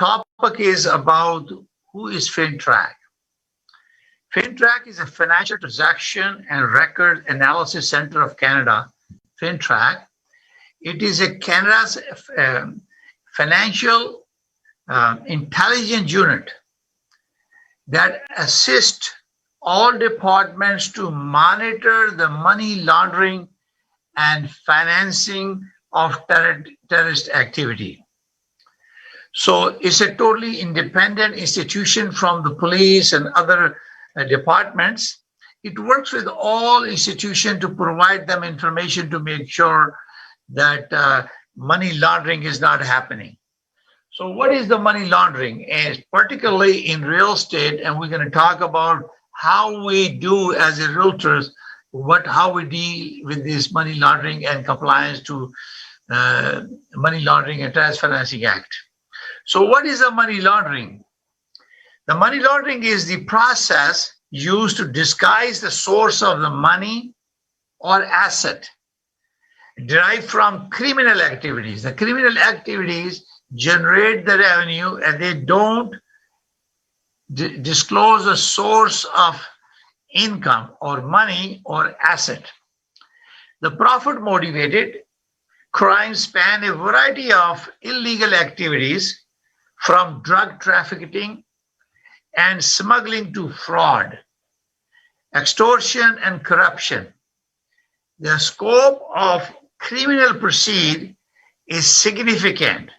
topic is about who is Fintrac. Fintrac is a financial transaction and record analysis center of Canada. Fintrac. It is a Canada's financial intelligence unit that assists all departments to monitor the money laundering and financing of terrorist activity. So it's a totally independent institution from the police and other departments. It works with all institutions to provide them information to make sure that money laundering is not happening. So what is the money laundering? And particularly in real estate, and we're going to talk about how we do as a realtors, how we deal with this money laundering and compliance to Money Laundering and Terrorist Financing Act. So what is the money laundering? The money laundering is the process used to disguise the source of the money or asset derived from criminal activities. The criminal activities generate the revenue and they don't disclose the source of income or money or asset. The profit motivated crimes span a variety of illegal activities from drug trafficking and smuggling to fraud, extortion and corruption. The scope of criminal proceed is significant.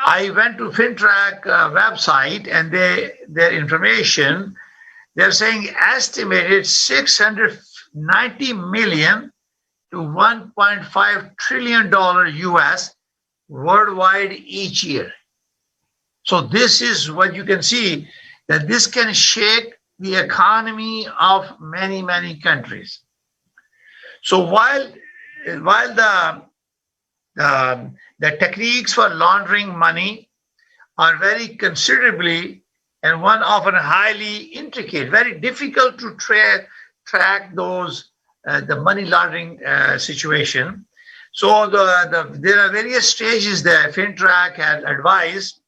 I went to Fintrac website and their information, they're saying estimated 690 million to 1.5 trillion dollar US worldwide each year. So this is what you can see, that this can shake the economy of many, many countries. So while the techniques for laundering money are very considerably and one often highly intricate, very difficult to track those the money laundering situation. So there are various stages that Fintrac had advised.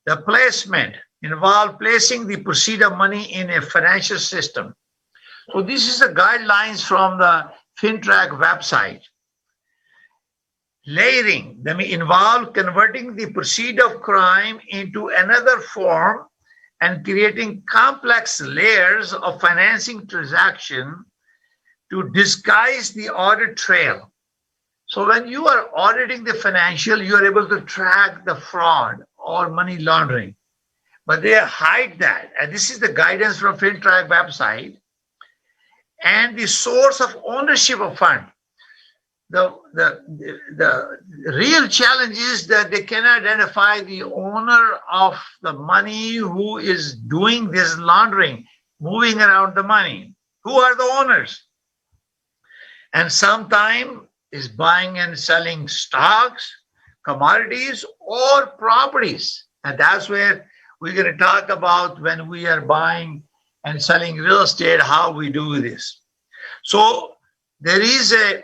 The placement involved placing the proceeds of money in a financial system. So this is the guidelines from the Fintrac website. Layering, they may involve converting the proceeds of crime into another form and creating complex layers of financing transaction to disguise the audit trail. So when you are auditing the financial, you are able to track the fraud or money laundering, but they hide that. And this is the guidance from Fintrac website. And the source of ownership of fund. The real challenge is that they can identify the owner of the money who is doing this laundering, moving around the money. Who are the owners? And sometimes is buying and selling stocks, commodities, or properties. And that's where we're going to talk about when we are buying and selling real estate, how we do this. So there is a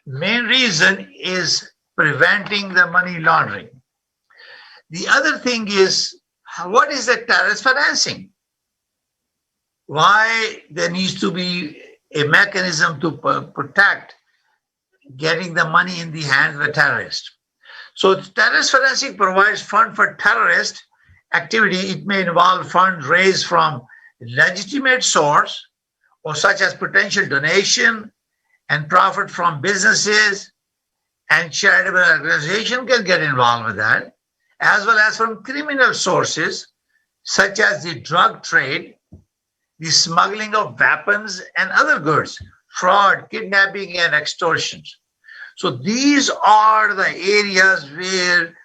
main reason is preventing the money laundering. The other thing is, what is the terrorist financing? Why there needs to be a mechanism to protect getting the money in the hands of the terrorist. So terrorist financing provides fund for terrorist activity. It may involve funds raised from legitimate source or such as potential donation and profit from businesses, and charitable organization can get involved with that, as well as from criminal sources such as the drug trade, the smuggling of weapons and other goods, fraud, kidnapping, and extortions. So these are the areas where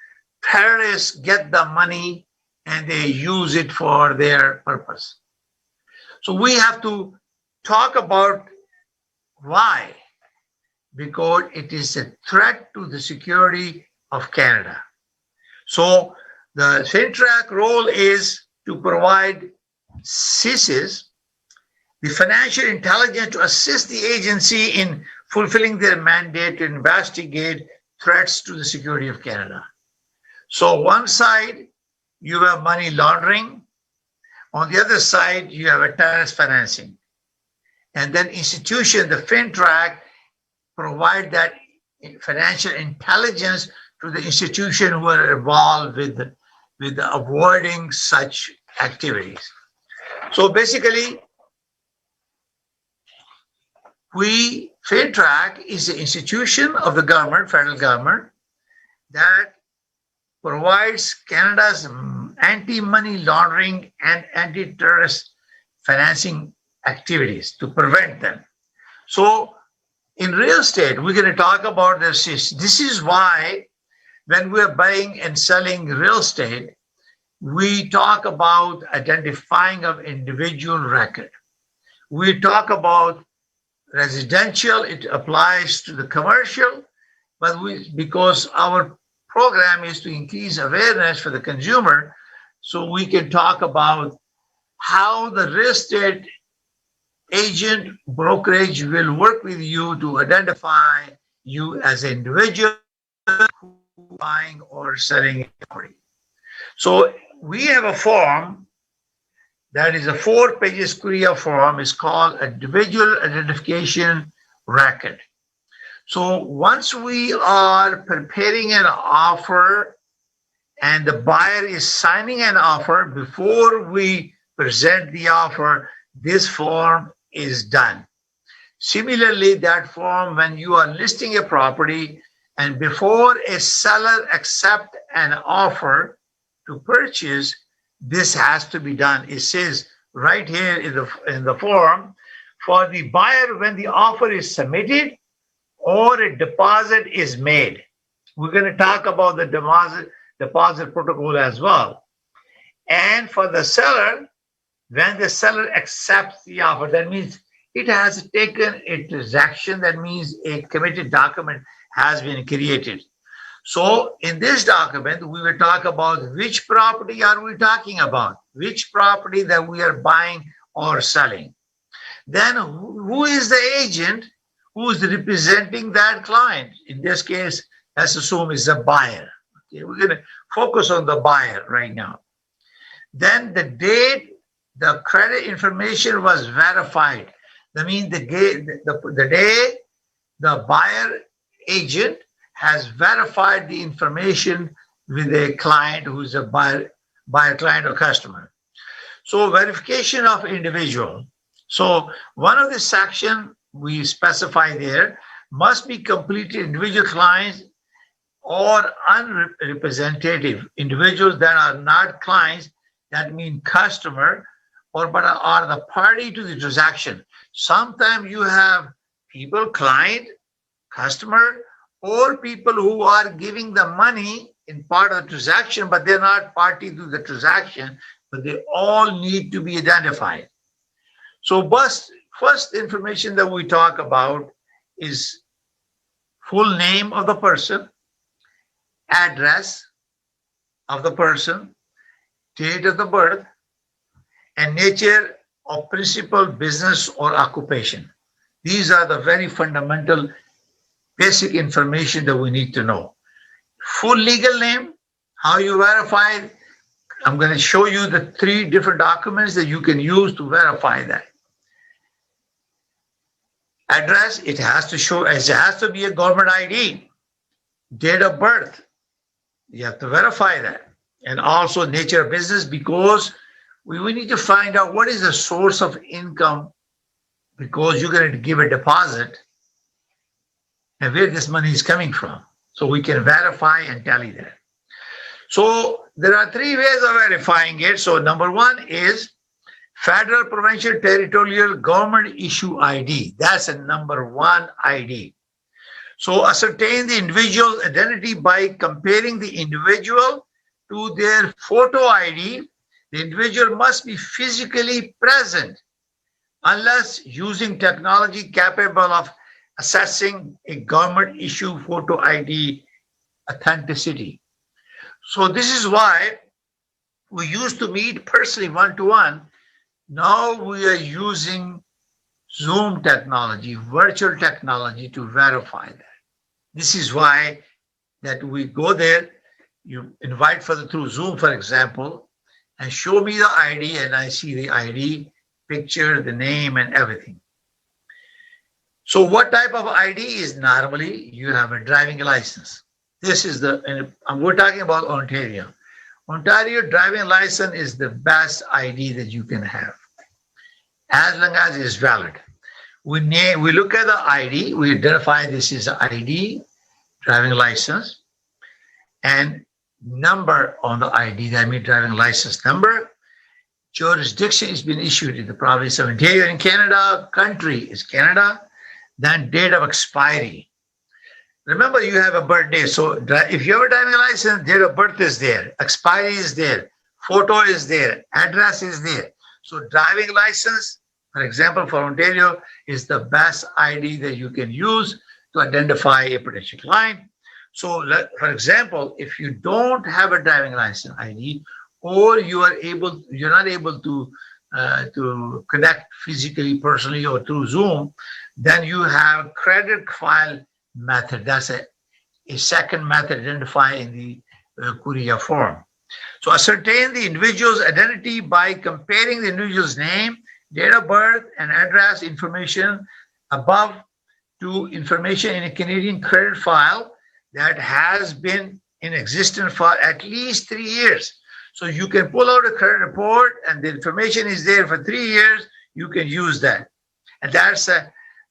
terrorists get the money and they use it for their purpose. So we have to talk about why. Because it is a threat to the security of Canada. So the Fintrac role is to provide CISs, the financial intelligence, to assist the agency in fulfilling their mandate to investigate threats to the security of Canada. So one side, you have money laundering. On the other side, you have a terrorist financing. And then institution, the Fintrac, provide that financial intelligence to the institution who are involved with avoiding such activities. So basically, Fintrac is the institution of the government, federal government, that provides Canada's anti-money laundering and anti-terrorist financing activities to prevent them. So in real estate, we're going to talk about this. This is why when we're buying and selling real estate, we talk about identifying of individual record. We talk about residential, it applies to the commercial, but because our program is to increase awareness for the consumer, so we can talk about how the real estate agent brokerage will work with you to identify you as an individual buying or selling a property. So we have a form that is a 4 pages Korea form. Is called individual identification record. So once we are preparing an offer and the buyer is signing an offer, before we present the offer, this form is done. Similarly, that form, when you are listing a property and before a seller accepts an offer to purchase, this has to be done. It says right here in the form, for the buyer, when the offer is submitted or a deposit is made. We're going to talk about the deposit protocol as well. And for the seller, when the seller accepts the offer, that means it has taken a transaction. That means a committed document has been created. So in this document, we will talk about which property are we talking about, which property that we are buying or selling. Then who is the agent who is representing that client? In this case, let's assume it's a buyer. Okay, we're going to focus on the buyer right now. Then the date the credit information was verified. That means the day the buyer agent has verified the information with a client who is a buyer client or customer. So verification of individual. So one of the section we specify there must be completed individual clients or unrepresentative individuals that are not clients, that mean customer, or but are the party to the transaction. Sometimes you have people, client, customer, or people who are giving the money in part of the transaction, but they're not party to the transaction, but they all need to be identified. So first information that we talk about is full name of the person, address of the person, date of the birth, and nature of principal business or occupation. These are the very fundamental basic information that we need to know. Full legal name, how you verify it. I'm going to show you the 3 different documents that you can use to verify that. Address, it has to be a government ID. Date of birth, you have to verify that. And also nature of business, because we need to find out what is the source of income, because you're going to give a deposit and where this money is coming from. So we can verify and tell you that. So there are 3 ways of verifying it. So number 1 is federal, provincial, territorial government issue ID. That's a number 1 ID. So ascertain the individual's identity by comparing the individual to their photo ID. The individual must be physically present unless using technology capable of assessing a government issue photo ID authenticity. So this is why we used to meet personally one-to-one. Now we are using Zoom technology, virtual technology to verify that. This is why that we go there You invite through Zoom, for example, and show me the ID, and I see the ID, picture, the name, and everything. So what type of ID is normally you have a driving license. This is we're talking about Ontario. Ontario driving license is the best ID that you can have, as long as it is valid. We look at the ID, we identify this is ID, driving license, and number on the ID, that means driving license number. Jurisdiction has been issued in the province of Ontario in Canada, country is Canada, then date of expiry. Remember, you have a birthday, so if you have a driving license, date of birth is there, expiry is there, photo is there, address is there. So driving license, for example, for Ontario, is the best ID that you can use to identify a potential client. So, for example, if you don't have a driving license ID, or you're not able to connect physically, personally, or through Zoom, then you have credit file method. That's a second method identified in the Korea form. So ascertain the individual's identity by comparing the individual's name, date of birth, and address information above to information in a Canadian credit file that has been in existence for at least 3 years. So you can pull out a credit report and the information is there for 3 years, you can use that. And that's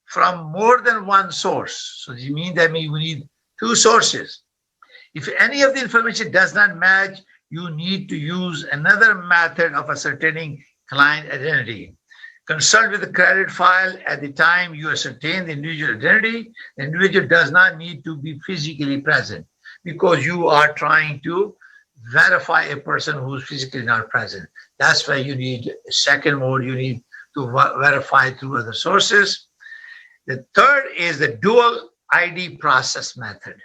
from more than one source. So you mean that we need 2 sources. If any of the information does not match, you need to use another method of ascertaining client identity. Consult with the credit file at the time you ascertain the individual identity. The individual does not need to be physically present because you are trying to verify a person who's physically not present. That's why you need a second mode. You need to verify through other sources. The third is the dual ID process method.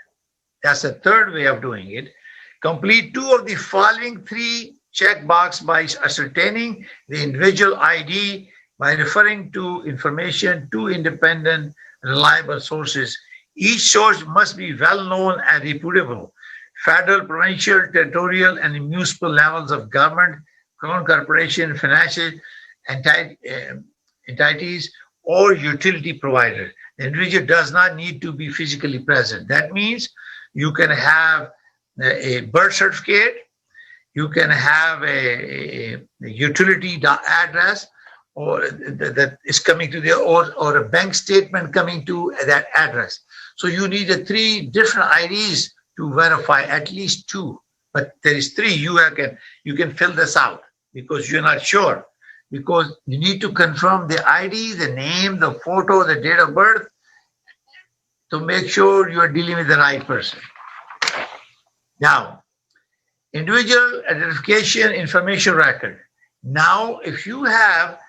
That's the third way of doing it. Complete 2 of the following 3 checkbox by ascertaining the individual ID by referring to information to independent, reliable sources. Each source must be well known and reputable. Federal, provincial, territorial, and municipal levels of government, crown corporation, financial entities, or utility provider. The individual does not need to be physically present. That means you can have a birth certificate, you can have a utility address, or that is coming to or a bank statement coming to that address. So you need 3 different IDs to verify, at least 2, but there is 3. You can fill this out because you're not sure, because you need to confirm the ID, the name, the photo, the date of birth, to make sure you are dealing with the right person. Now, individual identification information record. Now, if you have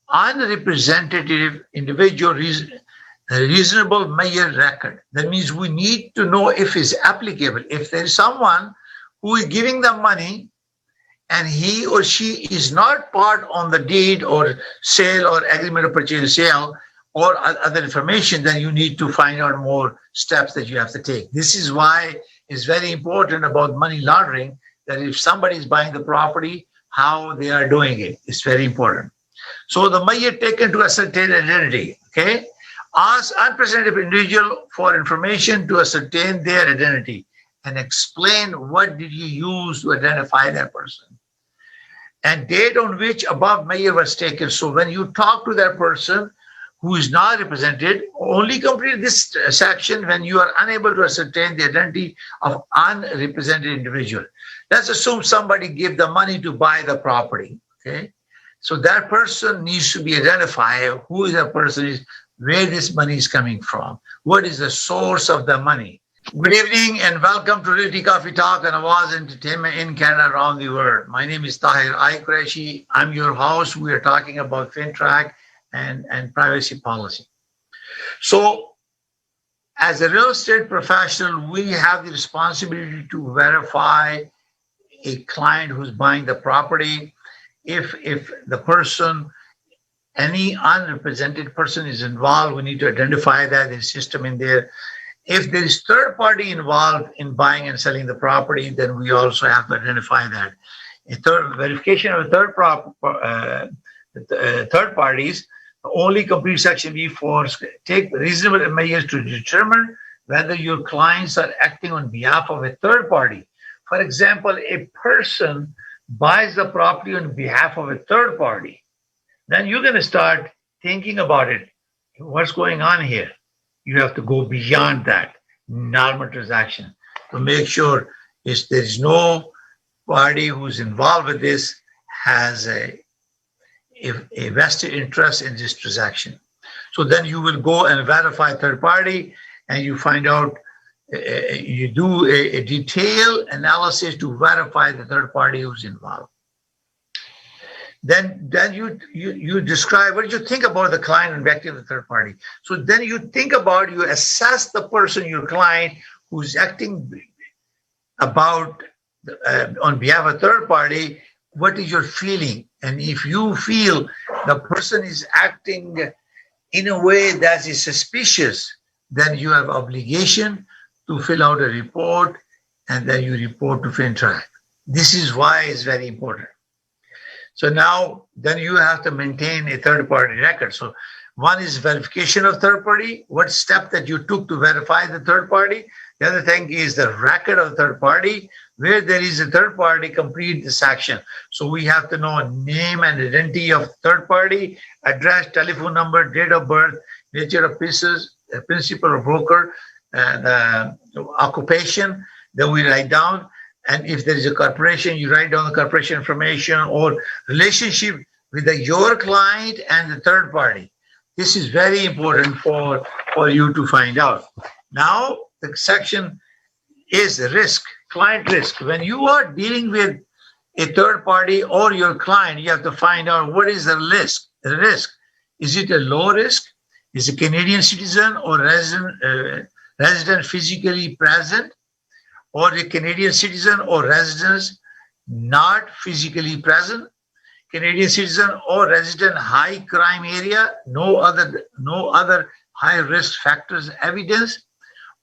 unrepresentative individual reasonable measure record, that means we need to know if it's applicable. If there is someone who is giving them money and he or she is not part on the deed or sale or agreement of purchase and sale or other information, then you need to find out more steps that you have to take. This is why it's very important about money laundering, that if somebody is buying the property, how they are doing it. It's very important. So the measure taken to ascertain identity, okay? Ask unrepresentative individual for information to ascertain their identity and explain what did you use to identify that person and date on which above measure was taken. So when you talk to that person who is not represented, only complete this section when you are unable to ascertain the identity of unrepresented individual. Let's assume somebody gave the money to buy the property, okay? So that person needs to be identified. Who is that person is, where this money is coming from, what is the source of the money. Good evening and welcome to Realty Coffee Talk and Awaz Entertainment in Canada, around the world. My name is Tahir Qureshi. I'm your host. We are talking about Fintrac and privacy policy. So as a real estate professional, we have the responsibility to verify a client who's buying the property. If the person, any unrepresented person is involved, we need to identify that, there's system in there. If there is third party involved in buying and selling the property, then we also have to identify that. A third verification of third parties only complete Section B4. Take reasonable measures to determine whether your clients are acting on behalf of a third party. For example, a person buys the property on behalf of a third party. Then you're going to start thinking about it. What's going on here? You have to go beyond that normal transaction to make sure there is no party who's involved with this has a vested interest in this transaction. So then you will go and verify third party, and you find out, you do a detailed analysis to verify the third party who's involved. Then you describe, what do you think about the client and acting of the third party? So then you assess the person, your client, who's acting about on behalf of a third party. What is your feeling? And if you feel the person is acting in a way that is suspicious, then you have obligation to fill out a report, and then you report to Fintrac. This is why it's very important. So now, then you have to maintain a third-party record. So one is verification of third party, what step that you took to verify the third party. The other thing is the record of third party, where there is a third party, complete this action. So we have to know name and identity of third party, address, telephone number, date of birth, nature of pieces, principal or broker, and occupation. Then we write down. And if there is a corporation, you write down the corporation information or relationship with your client and the third party. This is very important for you to find out. Now, the section is risk, client risk. When you are dealing with a third party or your client, you have to find out what is the risk. The risk. Is it a low risk? Is a Canadian citizen or resident physically present? Or a Canadian citizen or residents not physically present, Canadian citizen or resident high crime area, no other high risk factors evidence,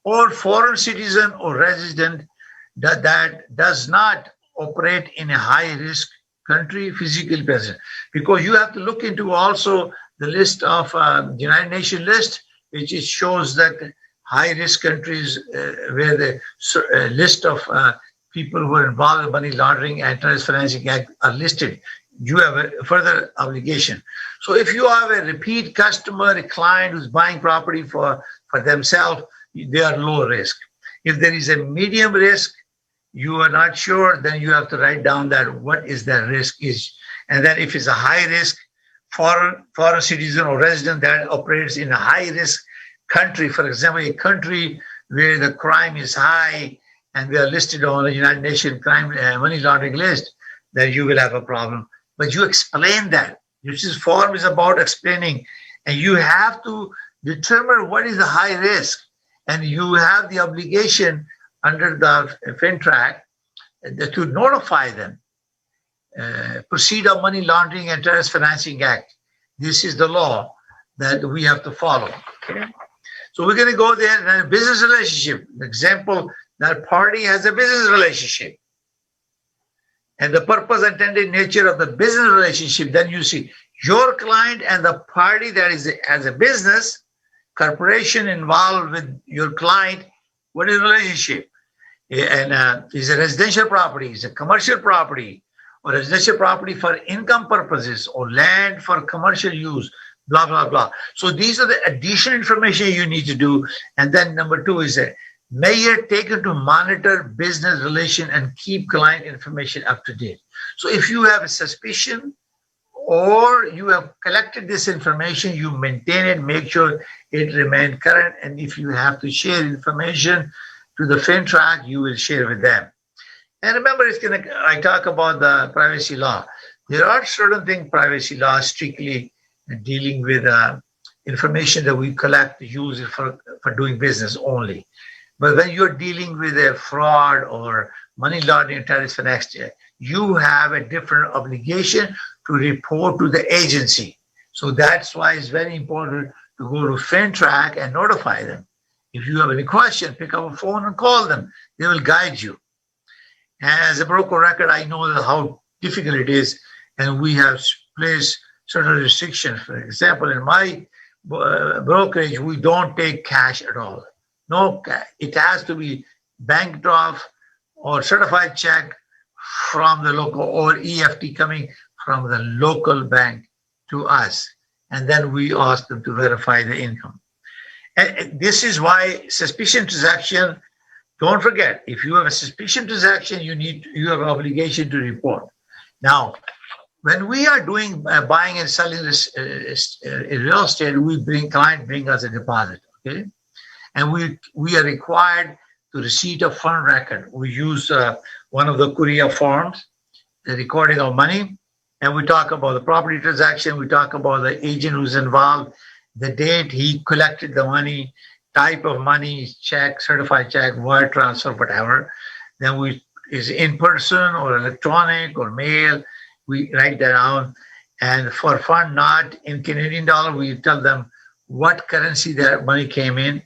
or foreign citizen or resident that does not operate in a high risk country, physically present. Because you have to look into also the list of United Nations list, which shows that high-risk countries where the list of people who are involved in money laundering and terrorist financing act are listed. You have a further obligation. So if you have a repeat customer, a client who's buying property for themselves, they are low risk. If there is a medium risk, you are not sure, then you have to write down that what is the risk is. And then if it's a high risk, foreign citizen or resident that operates in a high risk country, for example, a country where the crime is high and they are listed on the United Nations crime money laundering list, then you will have a problem. But you explain that. This form is about explaining, and you have to determine what is the high risk, and you have the obligation under the Fintrac to notify them. Proceed of Money Laundering and Terrorist Financing Act. This is the law that we have to follow. Okay? So we're going to go there. And a business relationship. Example, that party has a business relationship. And the purpose, intended nature of the business relationship, then you see your client and the party that has a business, corporation involved with your client, what is the relationship? And is a residential property, is a commercial property, or residential property for income purposes, or land for commercial use, blah, blah, blah. So these are the additional information you need to do. And then number two is a measure taken to monitor business relation and keep client information up to date. So if you have a suspicion or you have collected this information, you maintain it, make sure it remains current. And if you have to share information to the Fintrac, you will share with them. And remember, I talk about the privacy law. There are certain things, privacy law strictly dealing with information that we collect, use it for doing business only. But when you're dealing with a fraud or money laundering, terrorist finance, you have a different obligation to report to the agency. So that's why it's very important to go to Fintrac and notify them. If you have any question, pick up a phone and call them. They will guide you. As a broker record, I know that how difficult it is, and we have placed certain restrictions. For example, in my brokerage, we don't take cash at all. No, it has to be bank draft or certified check from the local, or EFT coming from the local bank to us, and then we ask them to verify the income. And this is why suspicion transaction. Don't forget, if you have a suspicion transaction, you have an obligation to report. Now, when we are doing buying and selling this real estate, client bring us a deposit, okay, and we are required to receipt of fund record. We use one of the courier forms, the recording of money, and we talk about the property transaction. We talk about the agent who's involved, the date he collected the money, type of money, check, certified check, wire transfer, whatever. Then is in person or electronic or mail. We write that down. And for fund not in Canadian dollar, we tell them what currency that money came in.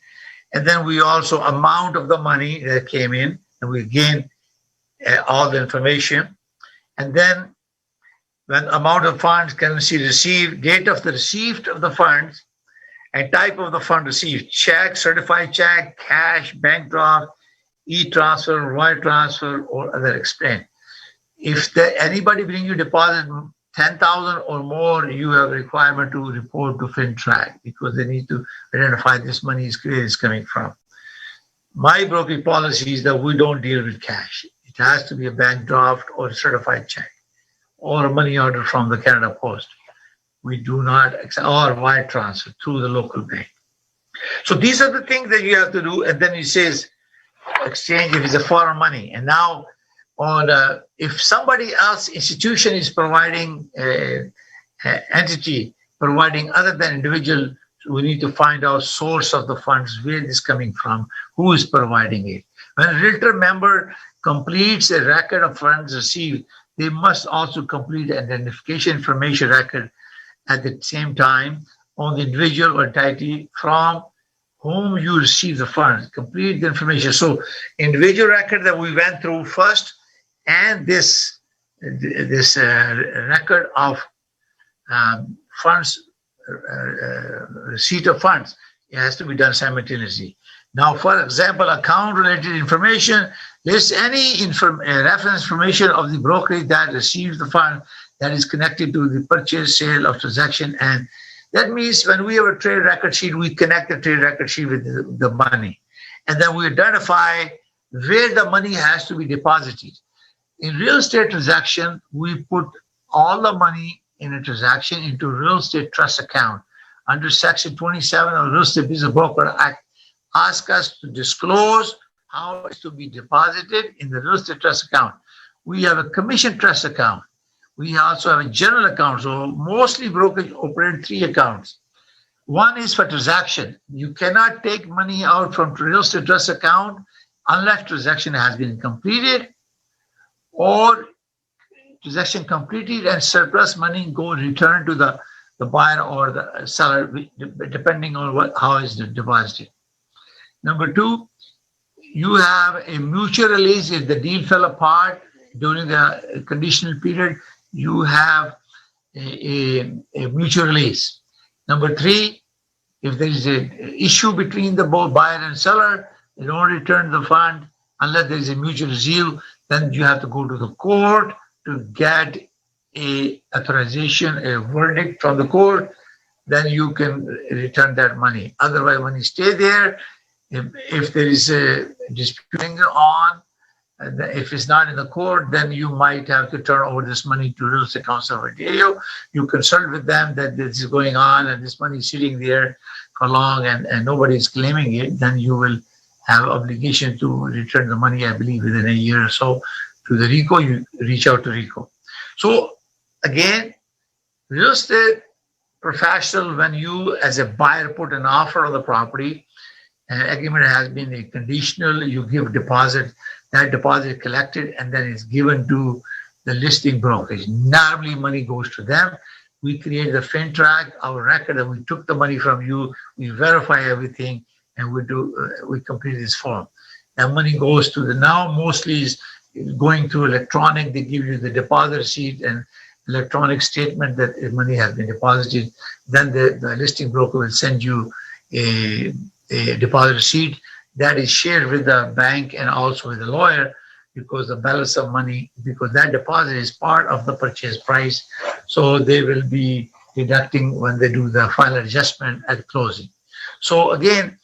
And then we also amount of the money that came in, and we gain all the information. And then when amount of funds, currency received, date of the receipt of the funds, and type of the fund received, check, certified check, cash, bank draft, e-transfer, wire transfer, or other expense. If anybody bring you deposit 10,000 or more, you have a requirement to report to Fintrac, because they need to identify this money is coming from. My brokerage policy is that we don't deal with cash. It has to be a bank draft or a certified check or a money order from the Canada Post. We do not accept, or wire transfer through the local bank. So these are the things that you have to do. And then it says exchange if it's a foreign money. And now if somebody else institution is providing entity providing other than individual, we need to find out source of the funds, where it is coming from, who is providing it. When a realtor member completes a record of funds received, they must also complete an identification information record at the same time on the individual or entity from whom you receive the funds. Complete the information. So individual record that we went through first, and this record of funds, receipt of funds, it has to be done simultaneously. Now, for example, account-related information lists any reference information of the brokerage that receives the fund that is connected to the purchase, sale of transaction. And that means when we have a trade record sheet, we connect the trade record sheet with the money. And then we identify where the money has to be deposited. In real estate transaction, we put all the money in a transaction into real estate trust account. Under Section 27 of Real Estate Business Broker Act, ask us to disclose how it's to be deposited in the real estate trust account. We have a commission trust account. We also have a general account. So mostly brokers operate 3 accounts. One is for transaction. You cannot take money out from real estate trust account unless transaction has been completed, or transaction completed and surplus money go return to the buyer or the seller, depending on how is deposited. Number 2, you have a mutual release. If the deal fell apart during the conditional period, you have a mutual release. Number 3, if there is an issue between the both buyer and seller, they don't return the fund unless there is a mutual release. Then you have to go to the court to get a authorization, a verdict from the court. Then you can return that money. Otherwise, when you stay there, if there is a dispute on, if it's not in the court, then you might have to turn over this money to Real Estate Council of Ontario. You consult with them that this is going on and this money is sitting there for long and nobody is claiming it. Then you will have obligation to return the money, I believe, within a year or so to the RICO. You reach out to RICO. So again, real estate professional, when you as a buyer put an offer on the property, an agreement has been a conditional, you give deposit, that deposit collected and then is given to the listing brokerage. Normally money goes to them. We create the Fintrac, our record, and we took the money from you, we verify everything, and we complete this form. That money goes to now mostly is going through electronic. They give you the deposit receipt and electronic statement that the money has been deposited. Then the listing broker will send you a deposit receipt that is shared with the bank and also with the lawyer, because the balance of money, because that deposit is part of the purchase price. So they will be deducting when they do the final adjustment at closing. So again,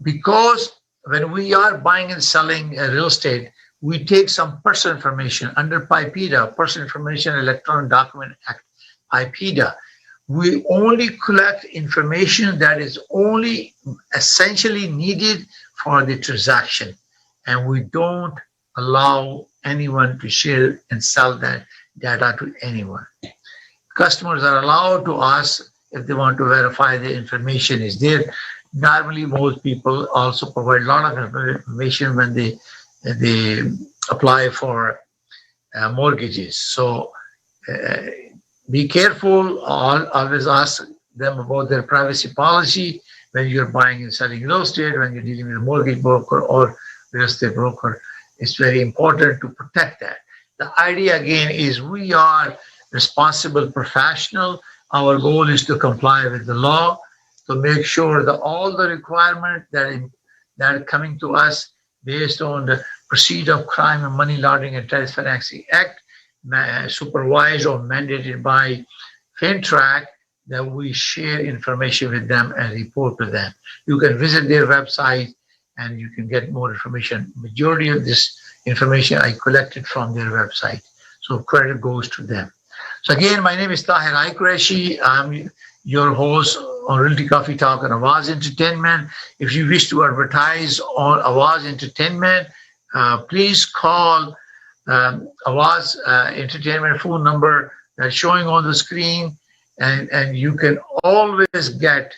because when we are buying and selling real estate, we take some personal information under PIPEDA, Personal Information Electronic Document Act, PIPEDA. We only collect information that is only essentially needed for the transaction, and we don't allow anyone to share and sell that data to anyone. Customers are allowed to ask if they want to verify the information is there. Normally, most people also provide a lot of information when they apply for mortgages. So be careful. Always ask them about their privacy policy when you're buying and selling real estate, when you're dealing with a mortgage broker or real estate broker. It's very important to protect that. The idea again is we are responsible professional. Our goal is to comply with the law, to make sure that all the requirements that are coming to us based on the Procedure of Crime and Money Laundering and Terrorist Financing Act, supervised or mandated by Fintrac, that we share information with them and report to them. You can visit their website and you can get more information. Majority of this information I collected from their website. So credit goes to them. So again, my name is Tahir Qureshi. I'm your host on Realty Coffee Talk and Awaz Entertainment. If you wish to advertise on Awaz Entertainment, please call Awaz Entertainment phone number that's showing on the screen, and you can always get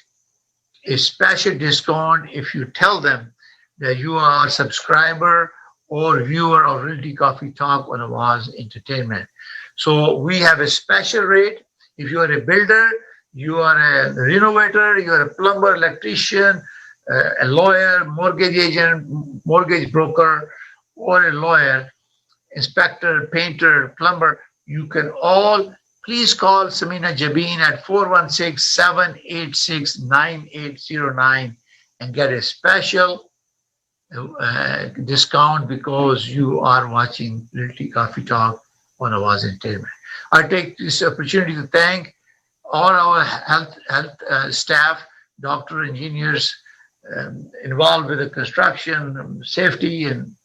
a special discount if you tell them that you are a subscriber or viewer of Realty Coffee Talk on Awaz Entertainment. So we have a special rate. If you are a builder, you are a renovator, you are a plumber, electrician, a lawyer, mortgage agent, mortgage broker, or a lawyer, inspector, painter, plumber, you can all please call Samina Jabeen at 416-786-9809 and get a special discount because you are watching Realty Coffee Talk on Awaz Entertainment. I take this opportunity to thank all our health staff, doctor, engineers involved with the construction, safety, and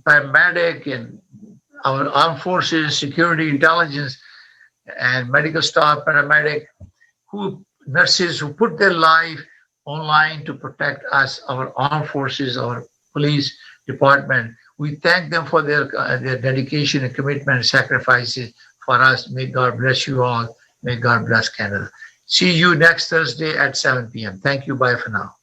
paramedic, and our armed forces, security, intelligence, and medical staff, paramedic, nurses who put their life online to protect us, our armed forces, our police department. We thank them for their dedication and commitment and sacrifices for us. May God bless you all. May God bless Canada. See you next Thursday at 7 p.m. Thank you. Bye for now.